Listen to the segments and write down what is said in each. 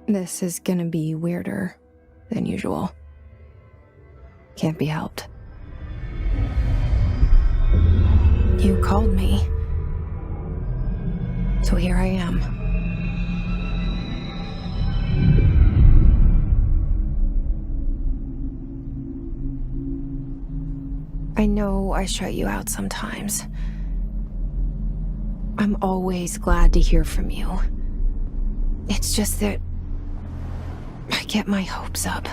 This is gonna be weirder than usual. Can't be helped. You called me. So here I am. I know I shut you out sometimes. I'm always glad to hear from you. It's just that I get my hopes up.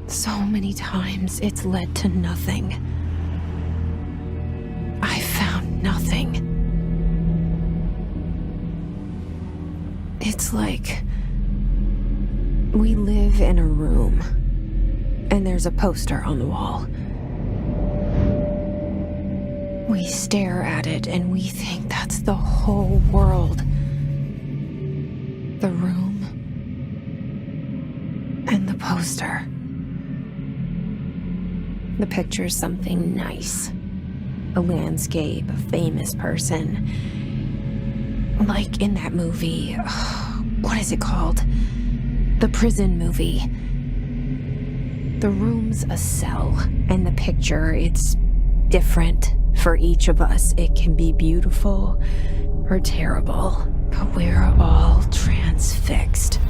So many times it's led to nothing. I found nothing. It's like we live in a room and there's a poster on the wall. We stare at it and we think that's the whole world. The room and the poster. The picture's something nice. A landscape, a famous person. Like in that movie, what is it called? The prison movie. The room's a cell, and the picture, it's different for each of us. It can be beautiful or terrible, but we're all transfixed.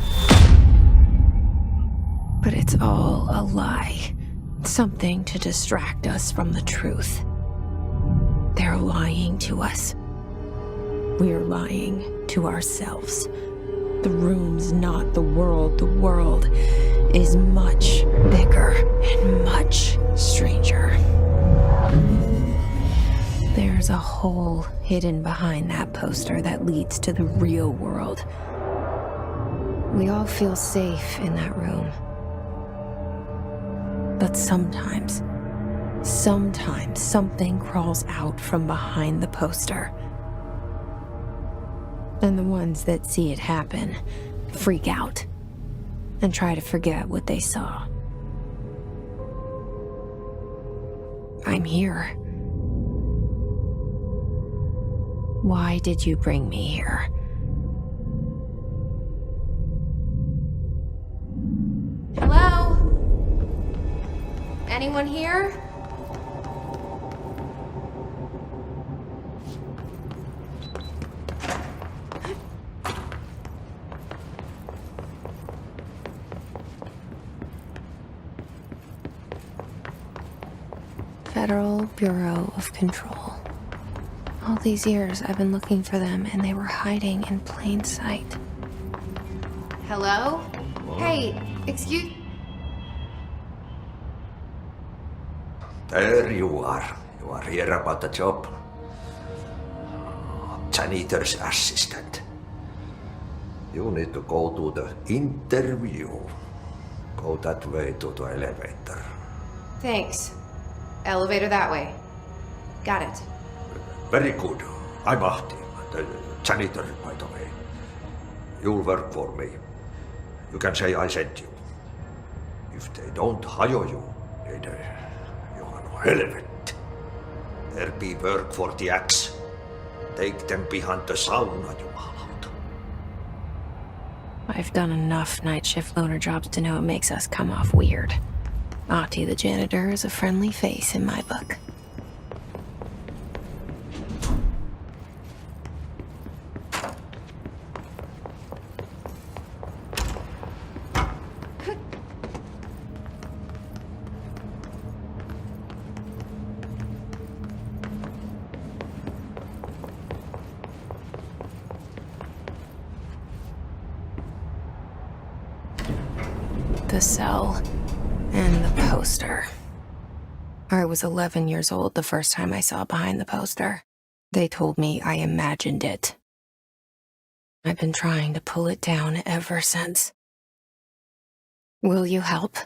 But it's all a lie. Something to distract us from the truth. They're lying to us. We're lying to ourselves. The room's not the world. The world is much bigger and much stranger. There's a hole hidden behind that poster that leads to the real world. We all feel safe in that room. But sometimes something crawls out from behind the poster. And the ones that see it happen freak out and try to forget what they saw. I'm here. Why did you bring me here? Hello? Anyone here? Federal Bureau of Control. All these years I've been looking for them and they were hiding in plain sight. Hello? Hey, excuse... There you are. You are here about the job. Janitor's assistant. You need to go to the interview. Go that way to the elevator. Thanks. Elevator that way. Got it. Very good. I'm Ahti, the janitor, by the way. You'll work for me. You can say I sent you. If they don't hire you, then you are no helmet. There be work for the axe. Take them behind the sauna, jumalauta. I've done enough night shift loner jobs to know it makes us come off weird. Ahti the janitor is a friendly face in my book. The cell and the poster. I was 11 years old the first time I saw behind the poster. They told me I imagined it. I've been trying to pull it down ever since. Will you help?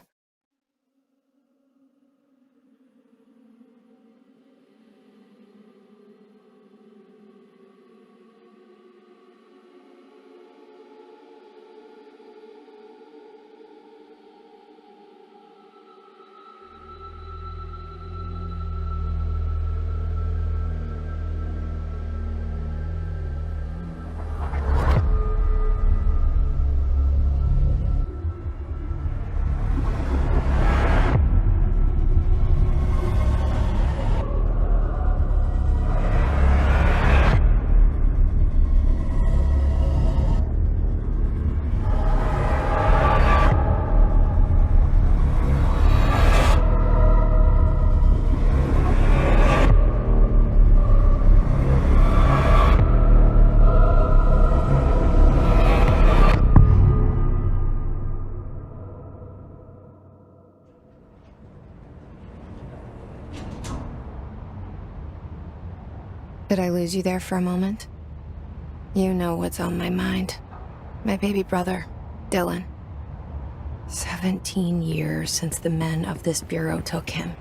Did I lose you there for a moment? You know what's on my mind. My baby brother, Dylan. 17 years since the men of this bureau took him.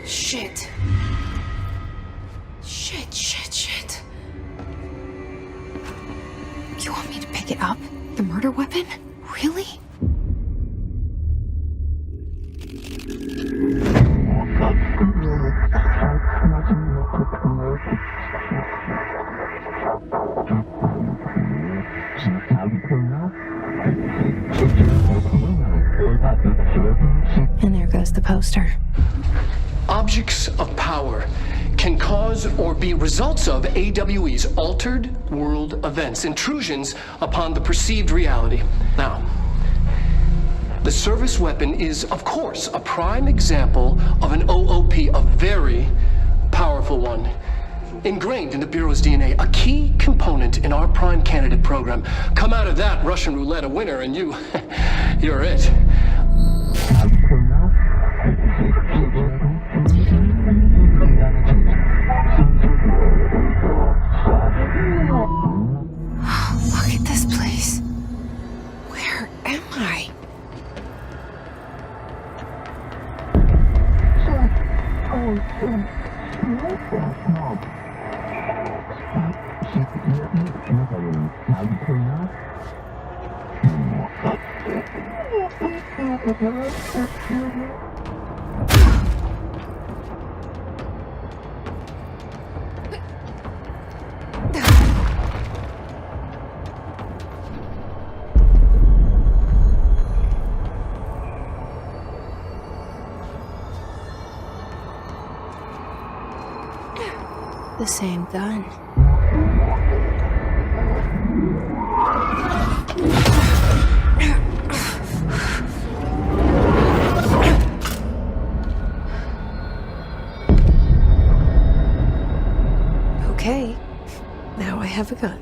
Shit. Shit. You want me to pick it up? The murder weapon? Really? And there goes the poster. Objects of power can cause or be results of AWE's altered world events, intrusions upon the perceived reality. Now, the service weapon is, of course, a prime example of an OOP, a very powerful one. Ingrained in the Bureau's DNA, a key component in our prime candidate program. Come out of that Russian roulette a winner and you're it. Look at this place. Where am I? The same gun. Okay, now I have a gun.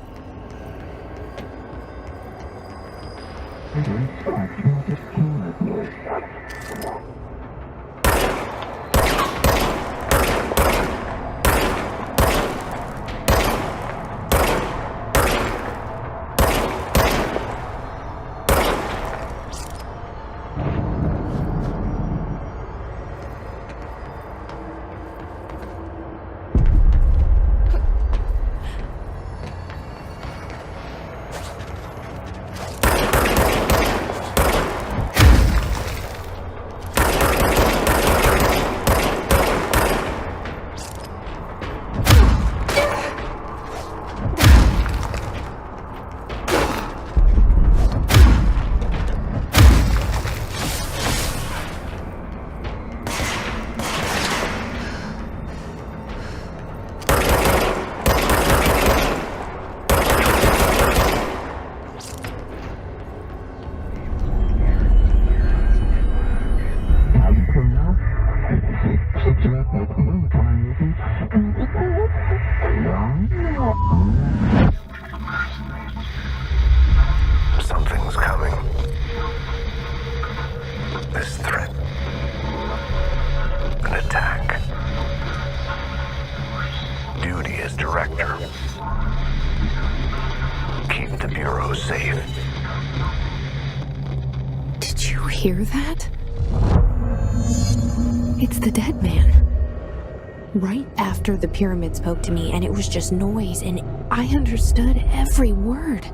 Something's coming. This threat. An attack. Duty as director. Keep the Bureau safe. Did you hear that? It's the dead man. Right after the pyramid spoke to me, and it was just noise, and I understood every word.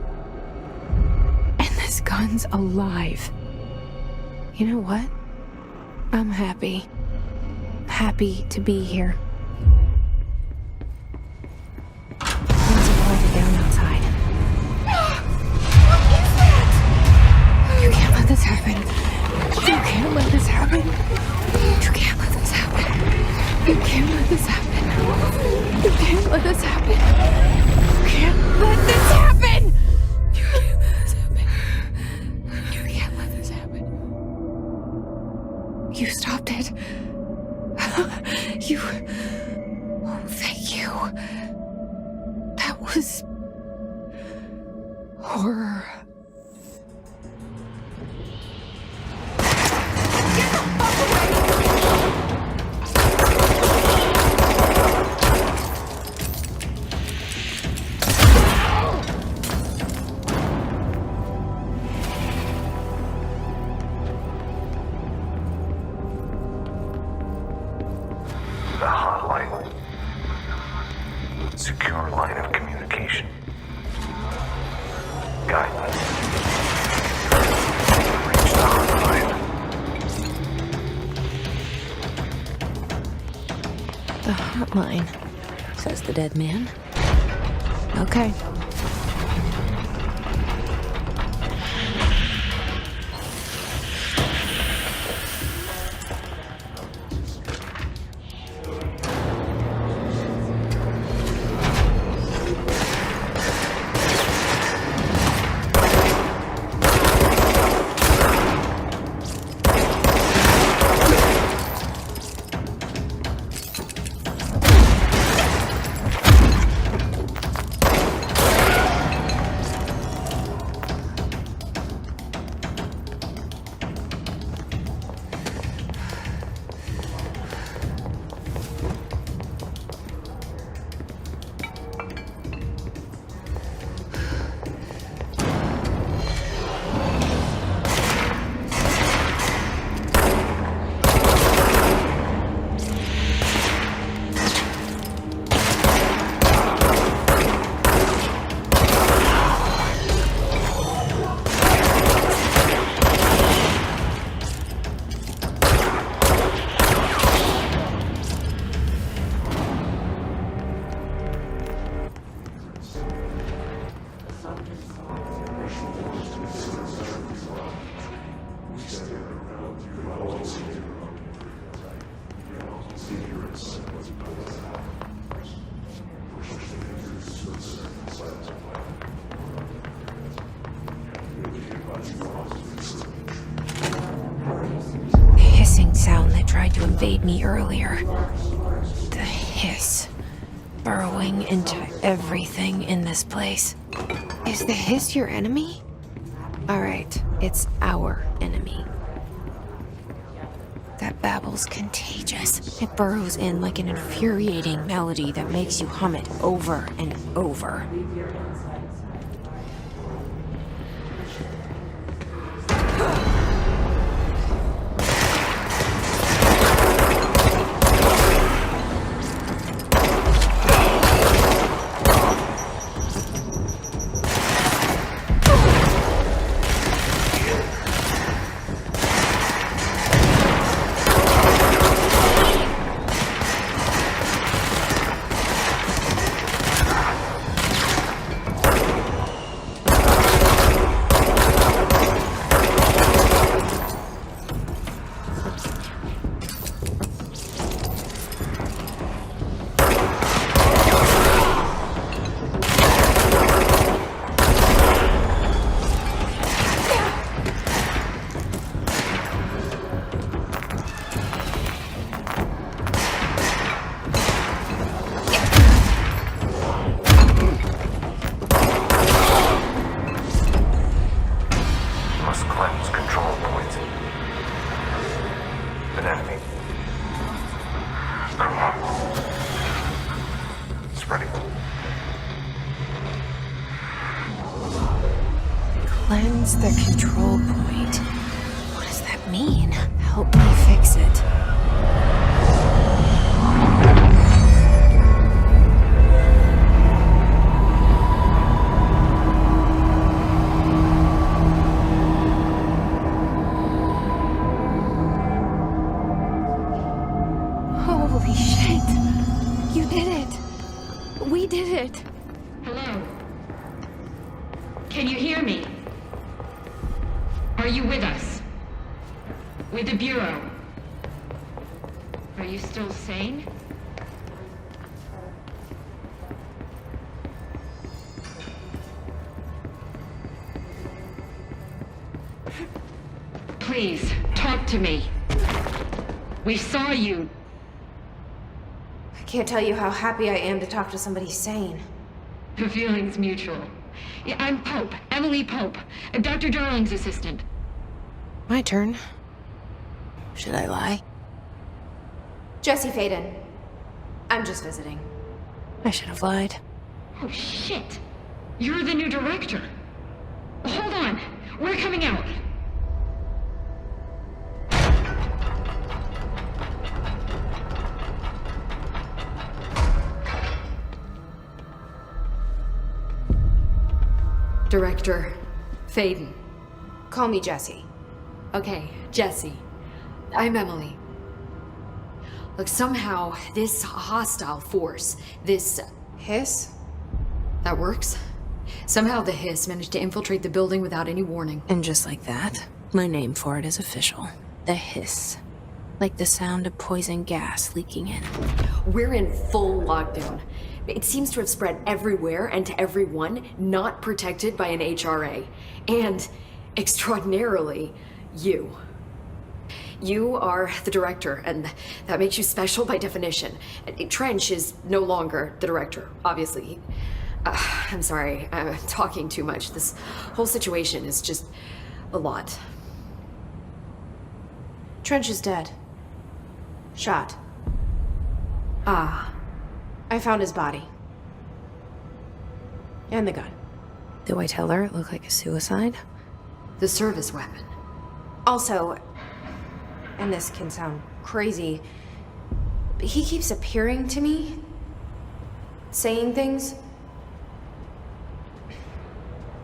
And this gun's alive. You know what? I'm happy. Happy to be here. Things are quieted down outside. What is that? You can't let this happen. You can't let this happen. You can't let this happen. You can't let this happen. You can't let this happen. You can't let this happen. You can't let this happen. You can't let this happen. You stopped it. You. Oh, thank you. was horror. The hotline. Secure line of communication. Guidance. Reach the hotline. The hotline, says the dead man. Okay. Sound that tried to invade me earlier. The hiss, burrowing into everything in this place. Is the hiss your enemy? Alright, it's our enemy. That babble's contagious. It burrows in like an infuriating melody that makes you hum it over and over. Cleanse the control point. What does that mean? Help me fix it. Holy shit! You did it! We did it! Hello? Can you hear me? Are you with us? With the Bureau? Are you still sane? Please, talk to me. We saw you. I can't tell you how happy I am to talk to somebody sane. The feeling's mutual. Yeah, I'm Pope, Emily Pope, Dr. Darling's assistant. My turn. Should I lie? Jesse Faden. I'm just visiting. I should have lied. Oh, shit. You're the new director. Hold on. We're coming out. Director Faden. Call me Jesse. Okay, Jesse. I'm Emily. Look, somehow this hostile force, this... Hiss? that works? Somehow the hiss managed to infiltrate the building without any warning. And just like that, my name for it is official. The hiss. Like the sound of poison gas leaking in. We're in full lockdown. It seems to have spread everywhere and to everyone not protected by an HRA. And, extraordinarily, you. You are the director, and that makes you special by definition. Trench is no longer the director, obviously. I'm sorry, I'm talking too much. This whole situation is just a lot. Trench is dead. Shot. Ah. I found his body. And the gun. Do I tell her it looked like a suicide? The service weapon. Also, and this can sound crazy, but he keeps appearing to me, saying things.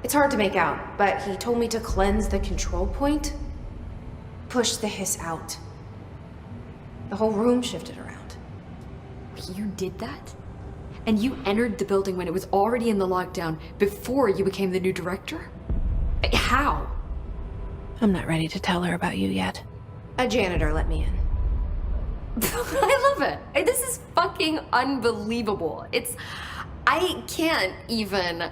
It's hard to make out, but he told me to cleanse the control point, push the hiss out. The whole room shifted around. You did that? And you entered the building when it was already in the lockdown before you became the new director? How? I'm not ready to tell her about you yet. A janitor let me in. I love it. This is fucking unbelievable. I can't even...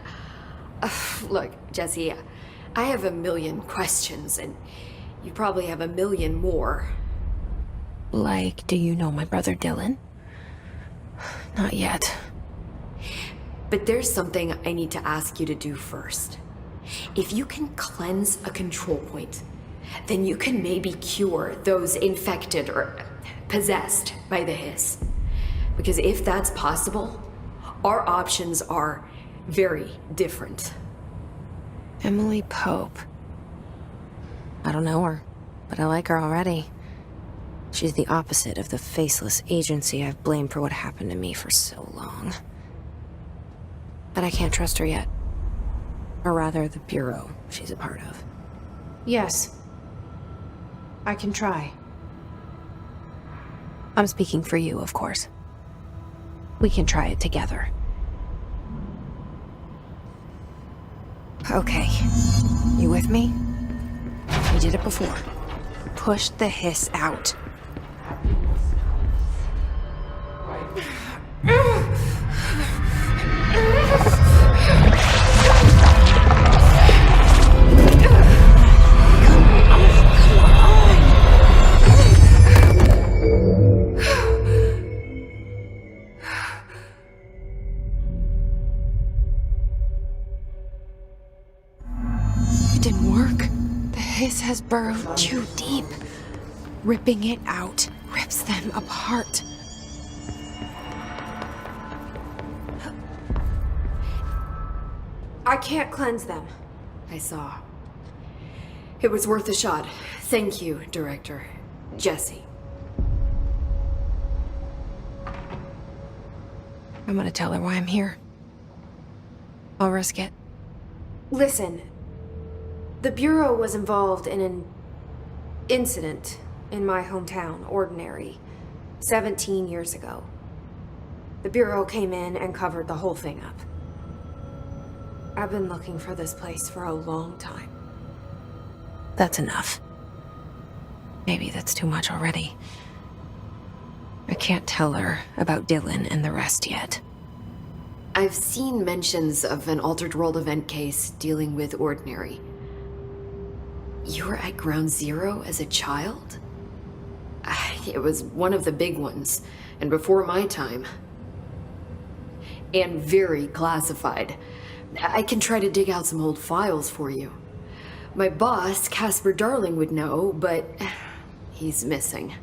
Look, Jesse, I have a million questions, and you probably have a million more. Like, do you know my brother Dylan? Not yet. But there's something I need to ask you to do first. If you can cleanse a control point, then you can maybe cure those infected or possessed by the hiss. Because if that's possible, our options are very different. Emily Pope. I don't know her, but I like her already. She's the opposite of the faceless agency I've blamed for what happened to me for so long. But I can't trust her yet. Or rather, the bureau she's a part of. Yes. I can try. I'm speaking for you, of course. We can try it together. Okay. You with me? We did it before. Push the hiss out. It didn't work. The hiss has burrowed too deep. Ripping it out rips them apart. I can't cleanse them. I saw. It was worth a shot. Thank you, Director. Jesse. I'm gonna tell her why I'm here. I'll risk it. Listen, the Bureau was involved in an incident in my hometown, Ordinary, 17 years ago. The Bureau came in and covered the whole thing up. I've been looking for this place for a long time. That's enough. Maybe that's too much already. I can't tell her about Dylan and the rest yet. I've seen mentions of an altered world event case dealing with Ordinary. You were at Ground Zero as a child? It was one of the big ones, and before my time. and very classified. I can try to dig out some old files for you. My boss, Casper Darling, would know, but he's missing.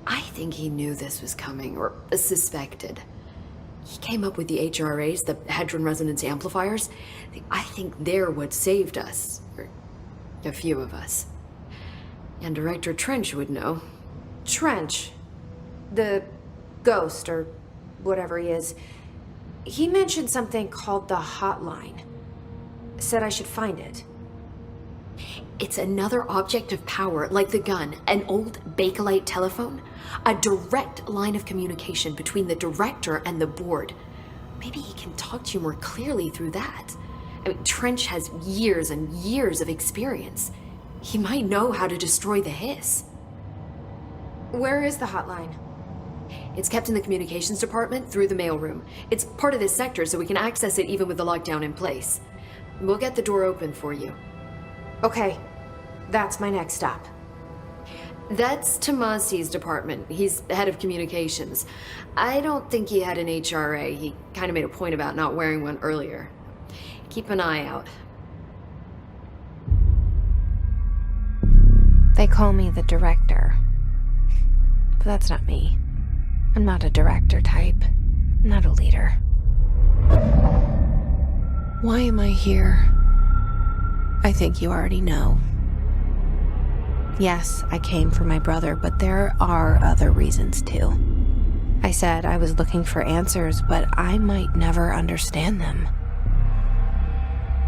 I think he knew this was coming, or suspected. He came up with the HRAs, the Hadron Resonance Amplifiers. I think they're what saved us, or a few of us. And Director Trench would know. Trench. The ghost, or whatever he is. He mentioned something called the hotline. Said I should find it. It's another object of power, like the gun, an old Bakelite telephone. A direct line of communication between the director and the board. Maybe he can talk to you more clearly through that. I mean, Trench has years and years of experience. He might know how to destroy the hiss. Where is the hotline? It's kept in the communications department through the mailroom. It's part of this sector, so we can access it even with the lockdown in place. We'll get the door open for you. Okay, that's my next stop. That's Tomasi's department. He's head of communications. I don't think he had an HRA. He kind of made a point about not wearing one earlier. Keep an eye out. They call me the director. But that's not me. I'm not a director type. I'm not a leader. Why am I here? I think you already know. Yes, I came for my brother, but there are other reasons too. I said I was looking for answers, but I might never understand them.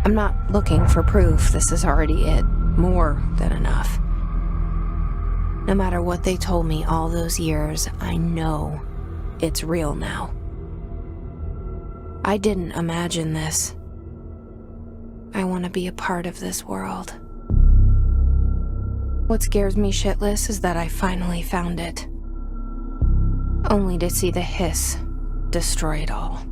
I'm not looking for proof. This is already it. More than enough. No matter what they told me all those years, I know it's real now. I didn't imagine this. I want to be a part of this world. What scares me shitless is that I finally found it. Only to see the hiss destroy it all.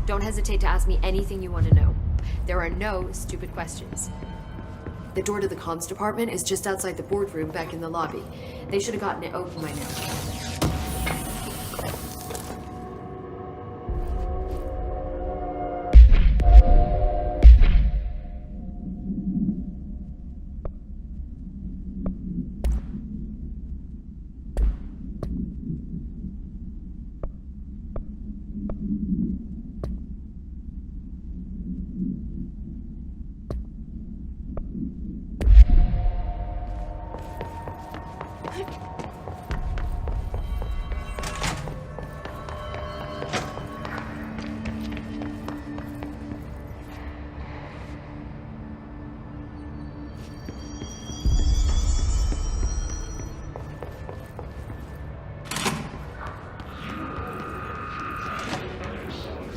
Don't hesitate to ask me anything you want to know. There are no stupid questions. The door to the comms department is just outside the boardroom back in the lobby. They should have gotten it open by now.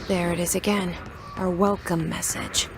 There it is again, our welcome message.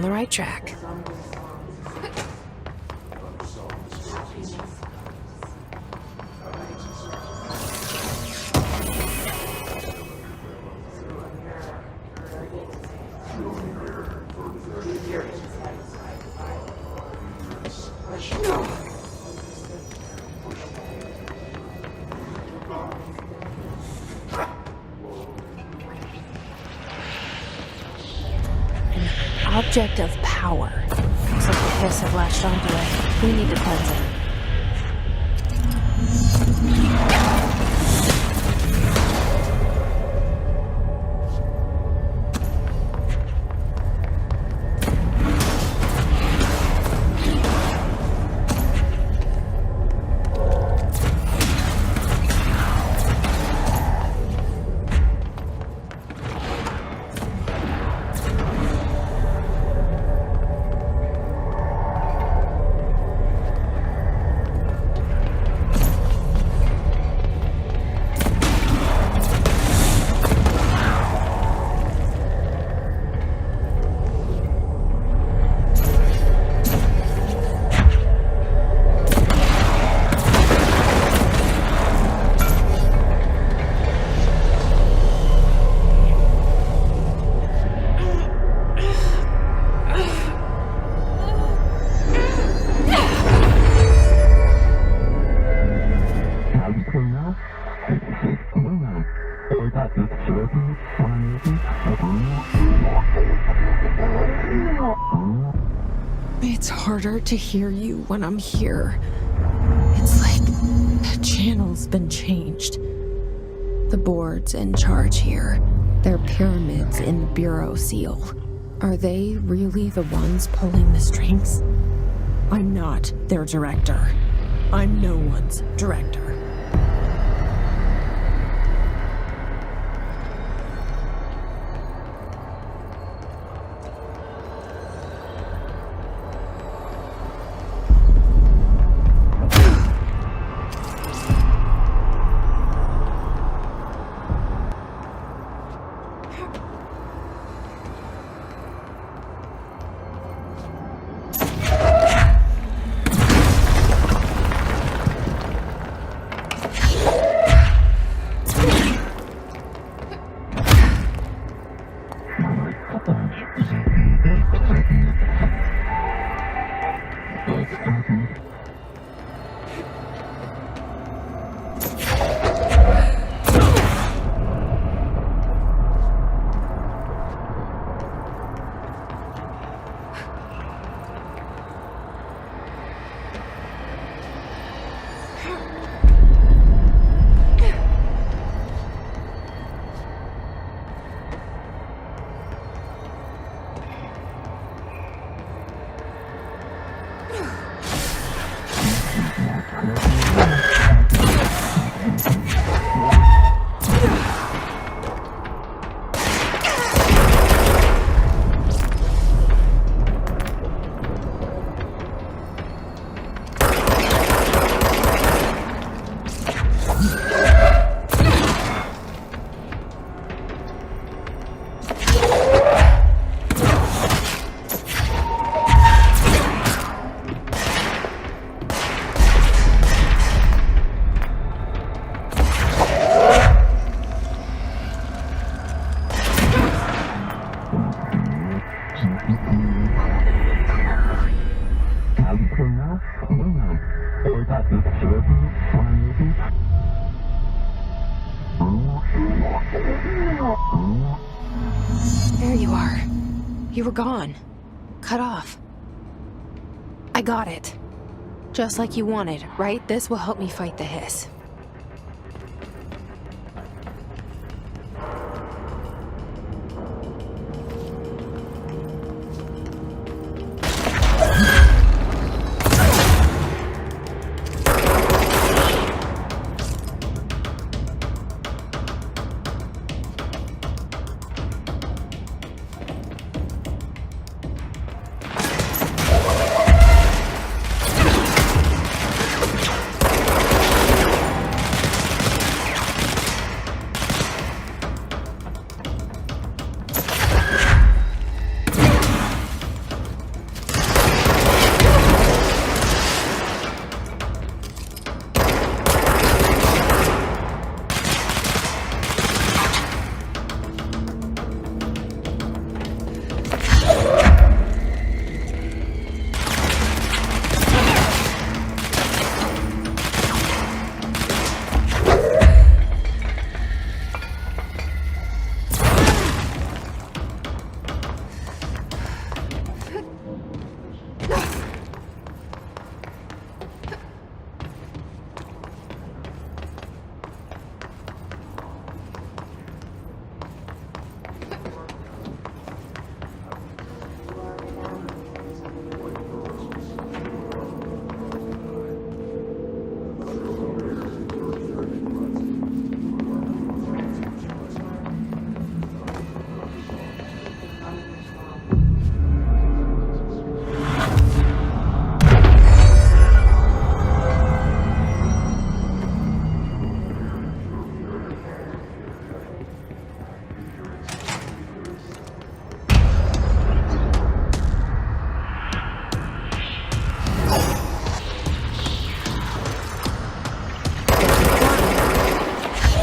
on the right track. Object of power. Looks like the hiss have latched onto it. We need to cleanse it. It's harder to hear you when I'm here. It's like the channel's been changed. The board's in charge here. They're pyramids in the bureau seal. Are they really the ones pulling the strings? I'm not their director. I'm no one's director. There you are. You were gone. Cut off. I got it. Just like you wanted, right? This will help me fight the hiss.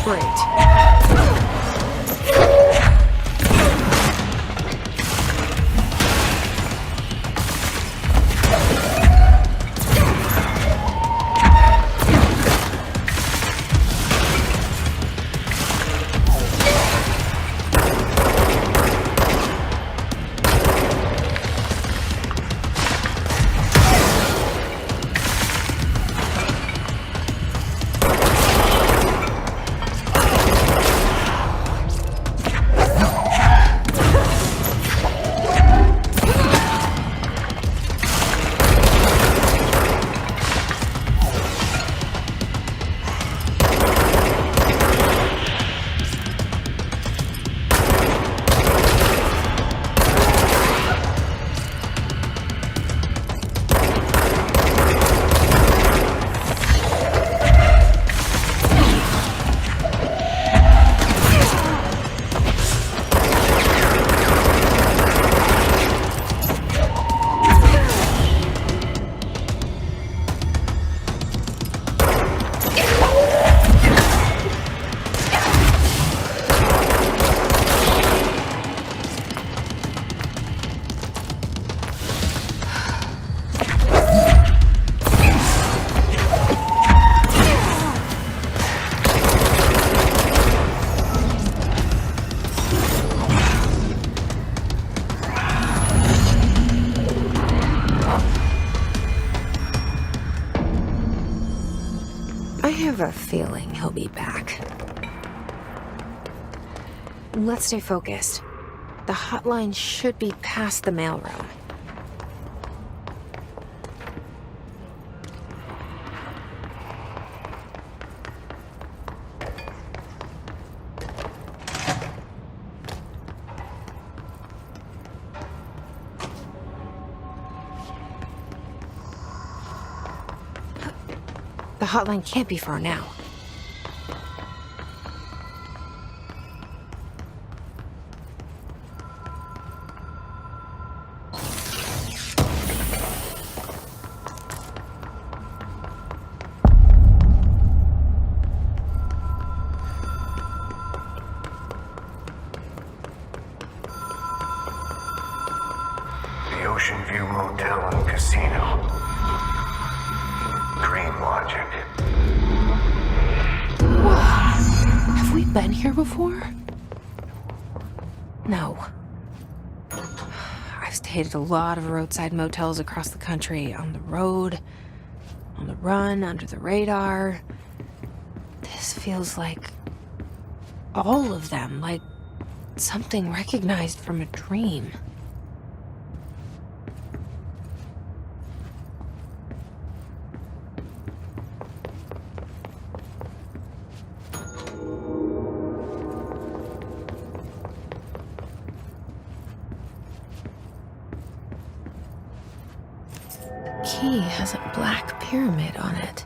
Great. I have a feeling he'll be back. Let's stay focused. The hotline should be past the mailroom. The hotline can't be far now. The Ocean View Motel and Casino. Dream logic. Have we been here before? No. I've stayed at a lot of roadside motels across the country, on the road, on the run, under the radar. This feels like all of them, like something recognized from a dream. Key has a black pyramid on it.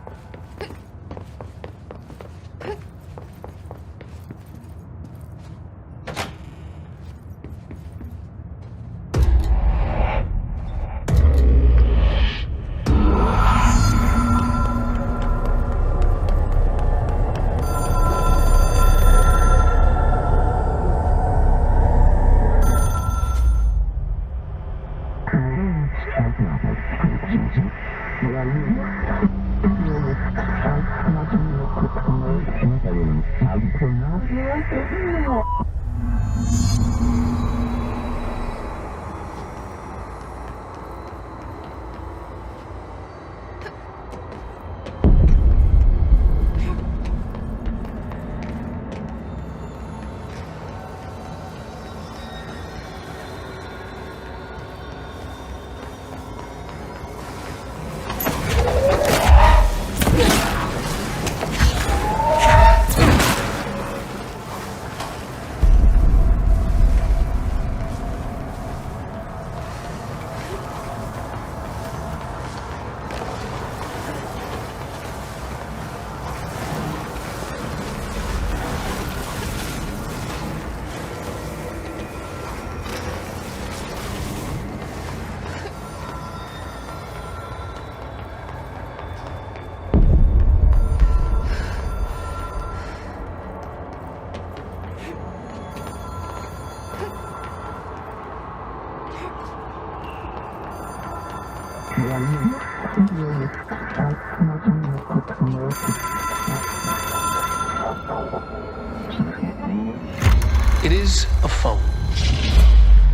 It is a phone.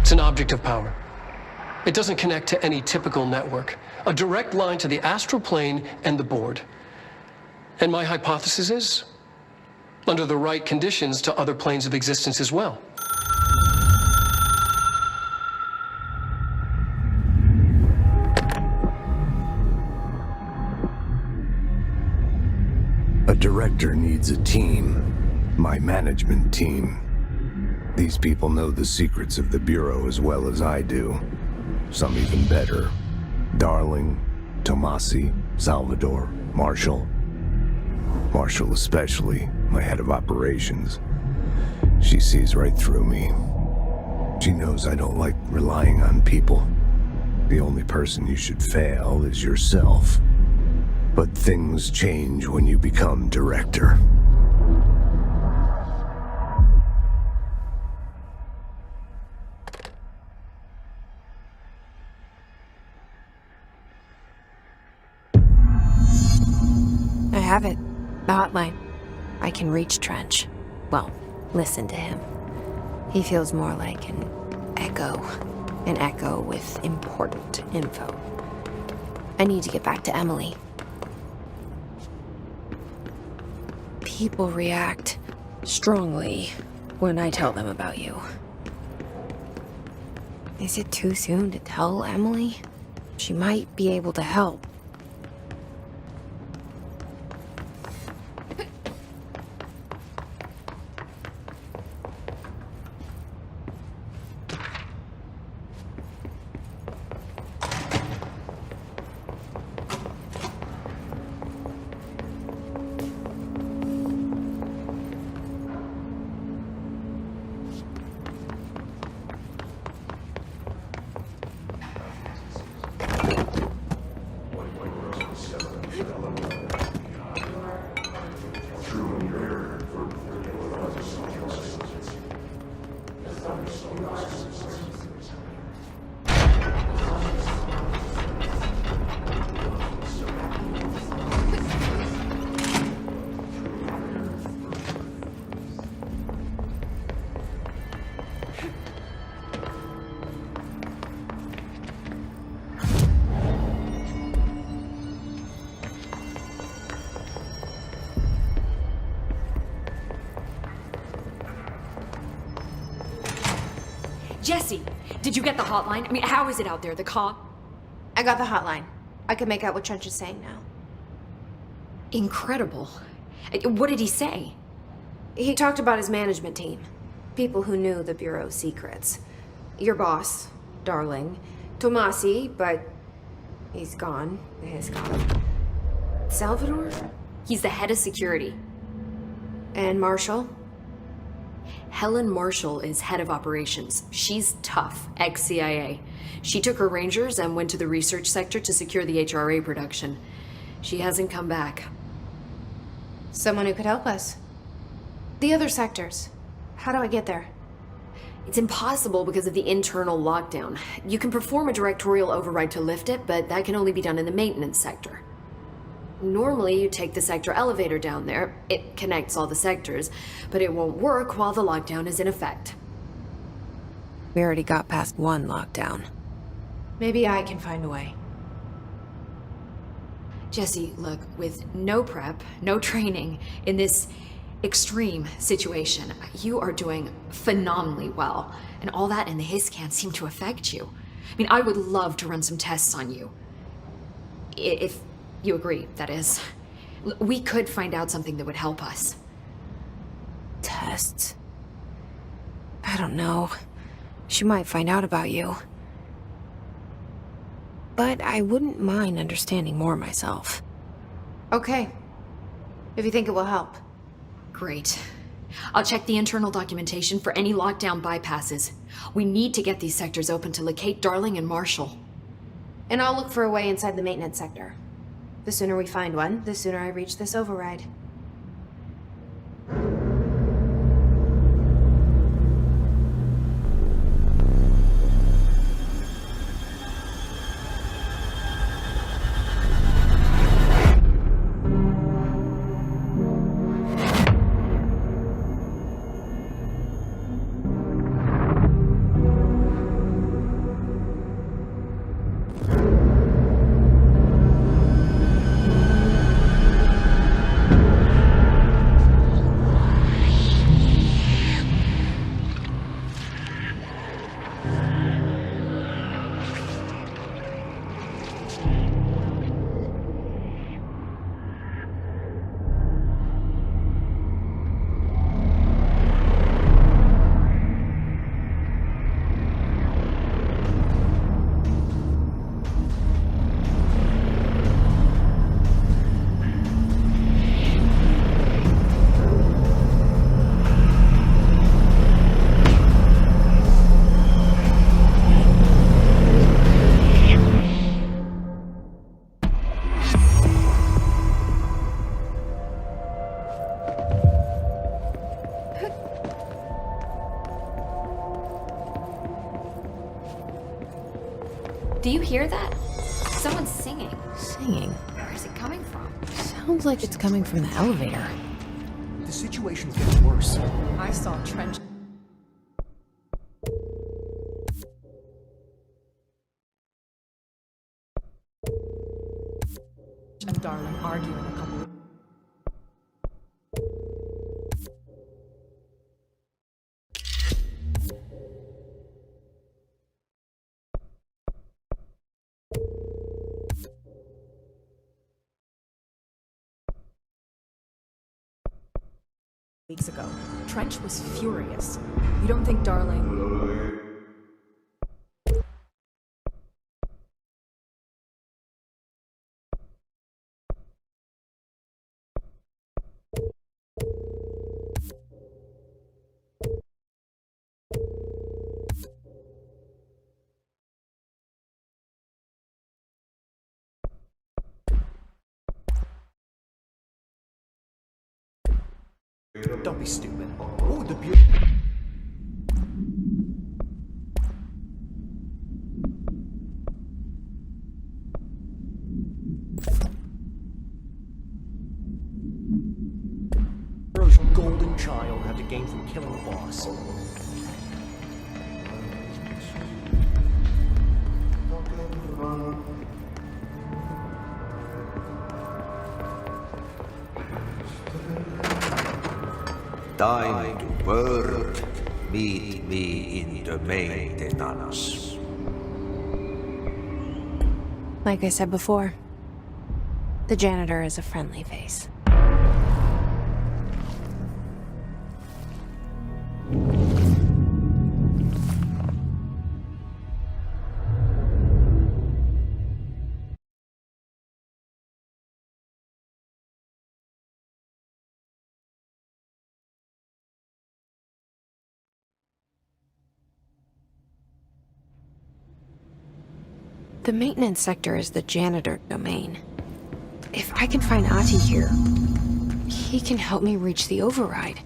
It's an object of power. It doesn't connect to any typical network. A direct line to the astral plane and the board. And my hypothesis is, under the right conditions, to other planes of existence as well. A director needs a team. My management team. These people know the secrets of the Bureau as well as I do. Some even better. Darling, Tomasi, Salvador, Marshall. Marshall especially, my head of operations. She sees right through me. She knows I don't like relying on people. The only person you should fail is yourself. But things change when you become director. I have it. The hotline. I can reach Trench. Well, listen to him. He feels more like an echo. An echo with important info. I need to get back to Emily. People react strongly when I tell them about you. Is it too soon to tell Emily? She might be able to help. Jesse, did you get the hotline? I mean, how is it out there, the call? I got the hotline. I can make out what Trench is saying now. Incredible. What did he say? He talked about his management team. People who knew the Bureau's secrets. Your boss, Darling. Tomasi, but he's gone. He's gone. Salvador? He's the head of security. And Marshall? Helen Marshall is head of operations. She's tough, ex-CIA. She took her Rangers and went to the research sector to secure the HRA production. She hasn't come back. Someone who could help us. The other sectors. How do I get there? It's impossible because of the internal lockdown. You can perform a directorial override to lift it, but that can only be done in the maintenance sector. Normally, you take the sector elevator down there. It connects all the sectors, but it won't work while the lockdown is in effect. We already got past one lockdown. Maybe I can find a way. Jesse, look, with no prep, no training, in this extreme situation, you are doing phenomenally well. And all that and the hiss can't seem to affect you. I mean, I would love to run some tests on you. If you agree, that is. We could find out something that would help us. Tests? I don't know. She might find out about you. But I wouldn't mind understanding more myself. Okay. If you think it will help. Great. I'll check the internal documentation for any lockdown bypasses. We need to get these sectors open to locate Darling and Marshall. And I'll look for a way inside the maintenance sector. The sooner we find one, the sooner I reach this override. Do you hear that? Someone's singing. Singing? Where is it coming from? Sounds like it's coming from the elevator. The situation's getting worse. I saw Trench. And Darling arguing a couple of... weeks ago. Trench was furious. You don't think Darling... Don't be stupid. Oh, the Bureau's golden child had to gain from killing the boss. Time to work. Meet me in the maintenance. Like I said before, the janitor is a friendly face. The maintenance sector is the janitor domain. If I can find Ahti here, he can help me reach the override.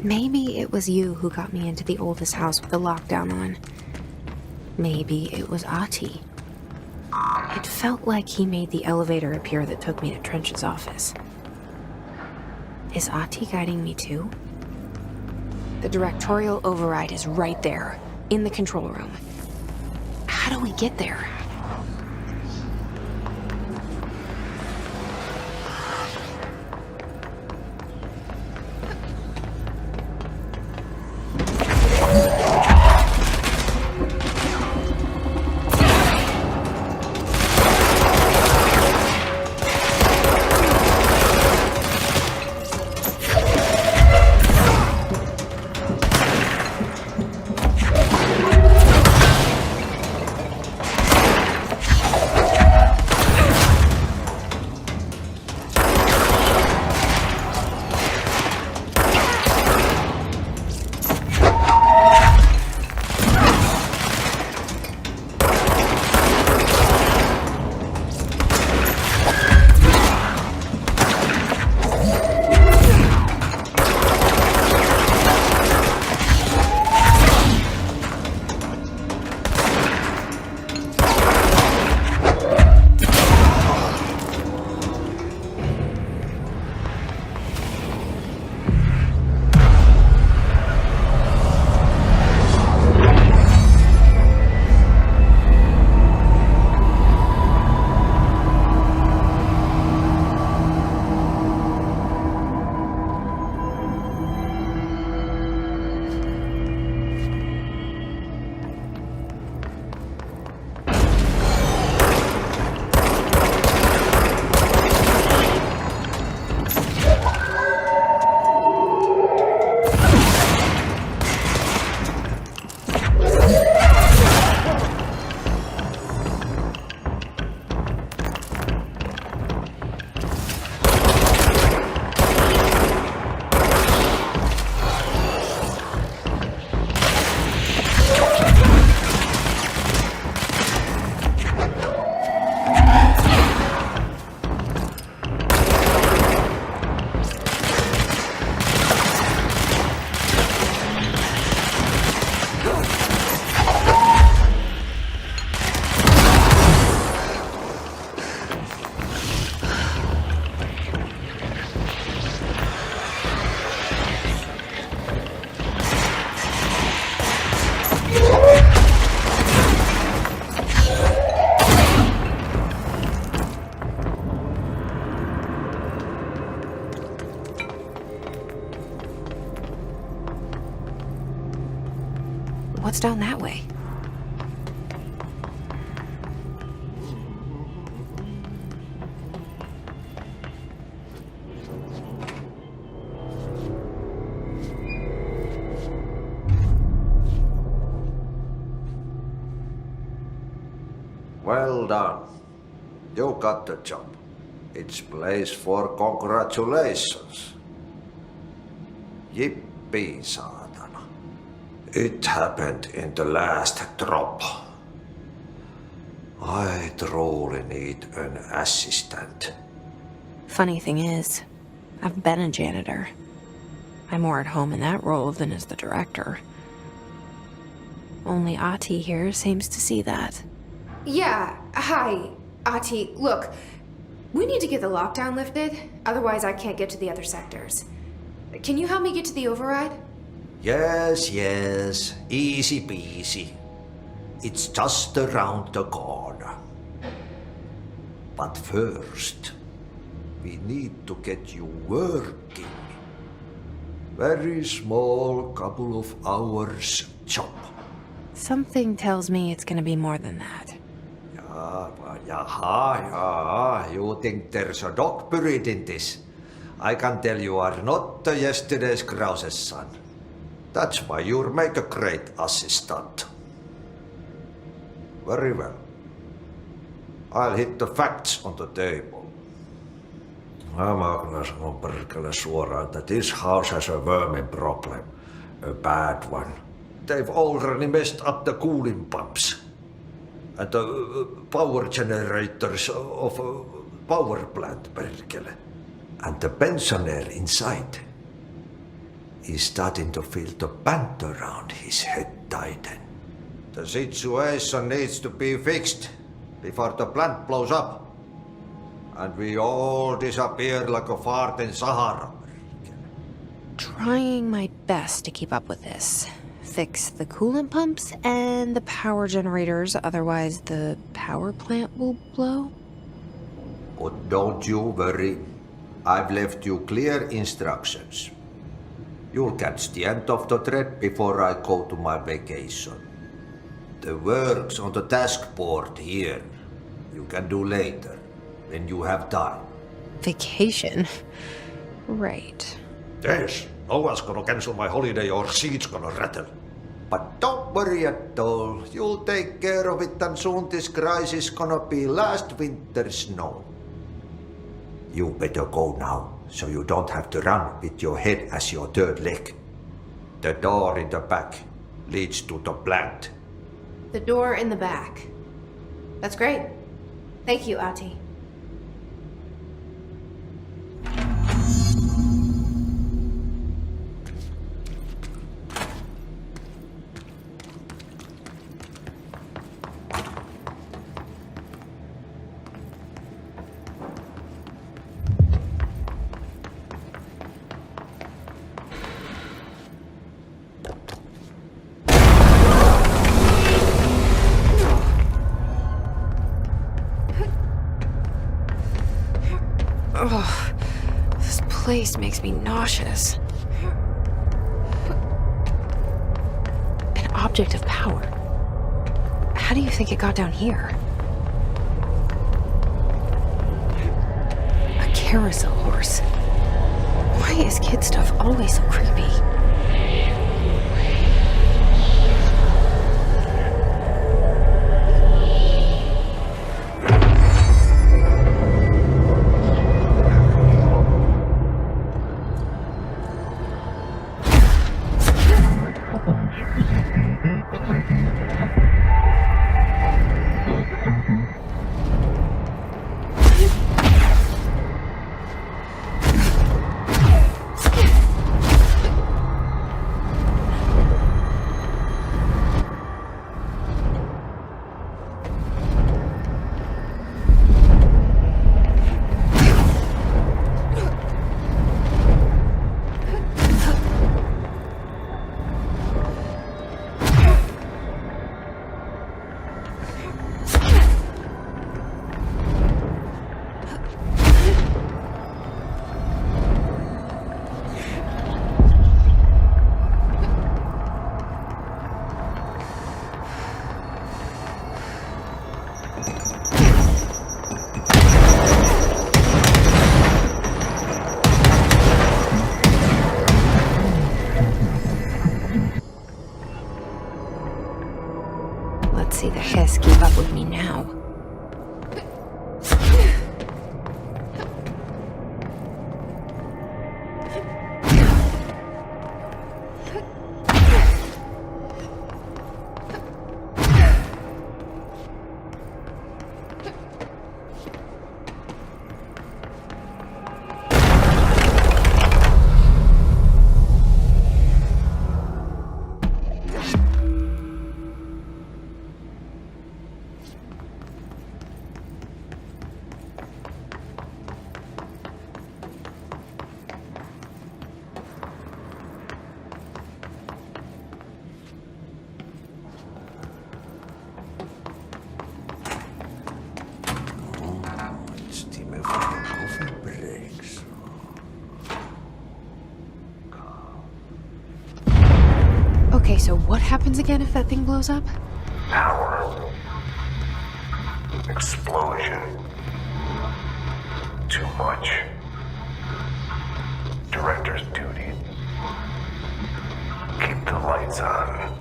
Maybe it was you who got me into the oldest house with the lockdown on. Maybe it was Ahti. It felt like he made the elevator appear that took me to Trench's office. Is Ahti guiding me too? The directorial override is right there, in the control room. How do we get there? What's down that way? Well done. You got the job. It's place for congratulations. Yippee, saatana. It happened in the last drop. I truly need an assistant. Funny thing is, I've been a janitor. I'm more at home in that role than as the director. Only Ahti here seems to see that. Yeah, hi, Ahti. Look, we need to get the lockdown lifted, otherwise I can't get to the other sectors. Can you help me get to the override? Yes, easy peasy. It's just around the corner. But first, we need to get you working. Very small, couple of hours job. Something tells me it's gonna be more than that. Yeah, you think there's a dog buried in this? I can tell you are not yesterday's Krause's son. That's why you'll make a great assistant. Very well. I'll hit the facts on the table. Mä kyllä sanon perkele suoraan, that this house has a vermin problem. A bad one. They've already messed up the cooling pumps. And the power generators of a power plant, perkele. And the pensioner inside is starting to feel the band around his head tighten. The situation needs to be fixed before the plant blows up. And we all disappear like a fart in Sahara. Trying my best to keep up with this. Fix the coolant pumps and the power generators, otherwise the power plant will blow. But don't you worry. I've left you clear instructions. You'll catch the end of the thread before I go to my vacation. The work's on the task board here. You can do later, when you have time. Vacation? Right. Yes, no one's gonna cancel my holiday or seat's gonna rattle. But don't worry at all. You'll take care of it and soon this crisis gonna be last winter's snow. You better go now, so you don't have to run with your head as your third leg. The door in the back leads to the plant. The door in the back. That's great. Thank you, Ahti. Ugh, this place makes me nauseous. An object of power. How do you think it got down here? A carousel horse. Why is kid stuff always so creepy? up with me now? Okay, so what happens again if that thing blows up? Power. Explosion. Too much. Director's duty. Keep the lights on.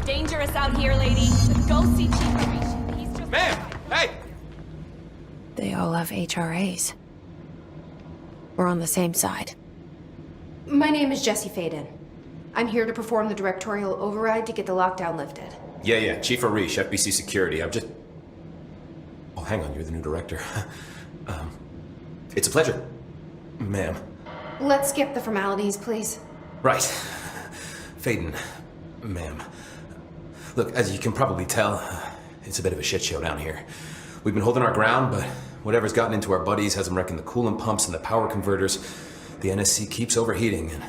Dangerous out here, lady. Go see Chief Reach. He's just... Ma'am! Hey! They all have HRAs. We're on the same side. My name is Jesse Faden. I'm here to perform the directorial override to get the lockdown lifted. Yeah, Chief Arish, FBC Security. I'm just... Oh, hang on, you're the new director. It's a pleasure, ma'am. Let's skip the formalities, please. Right. Faden, ma'am. Look, as you can probably tell, it's a bit of a shit show down here. We've been holding our ground, but whatever's gotten into our buddies has them wrecking the coolant pumps and the power converters. The NSC keeps overheating, and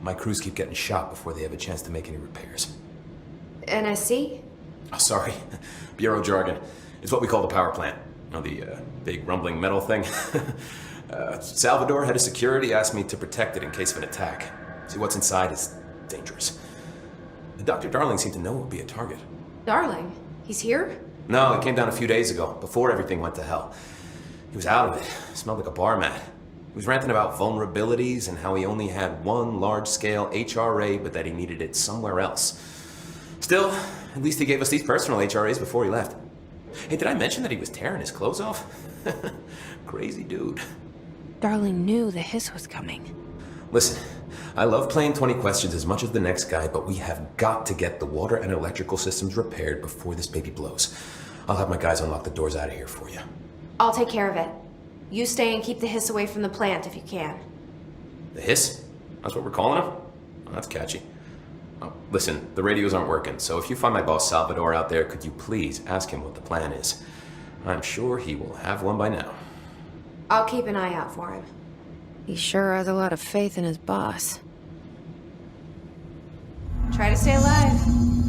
my crews keep getting shot before they have a chance to make any repairs. NSC? Oh, sorry. Bureau jargon. It's what we call the power plant. You know, the big rumbling metal thing? Salvador, head of security, asked me to protect it in case of an attack. See, what's inside is dangerous. Dr. Darling seemed to know it would be a target. Darling? He's here? No, he came down a few days ago, before everything went to hell. He was out of it. Smelled like a bar mat. He was ranting about vulnerabilities and how he only had one large-scale HRA, but that he needed it somewhere else. Still, at least he gave us these personal HRAs before he left. Hey, did I mention that he was tearing his clothes off? Crazy dude. Darling knew the hiss was coming. Listen, I love playing 20 questions as much as the next guy, but we have got to get the water and electrical systems repaired before this baby blows. I'll have my guys unlock the doors out of here for you. I'll take care of it. You stay and keep the hiss away from the plant if you can. The hiss? That's what we're calling him? Oh, that's catchy. Oh, listen, the radios aren't working, so if you find my boss Salvador out there, could you please ask him what the plan is? I'm sure he will have one by now. I'll keep an eye out for him. He sure has a lot of faith in his boss. Try to stay alive.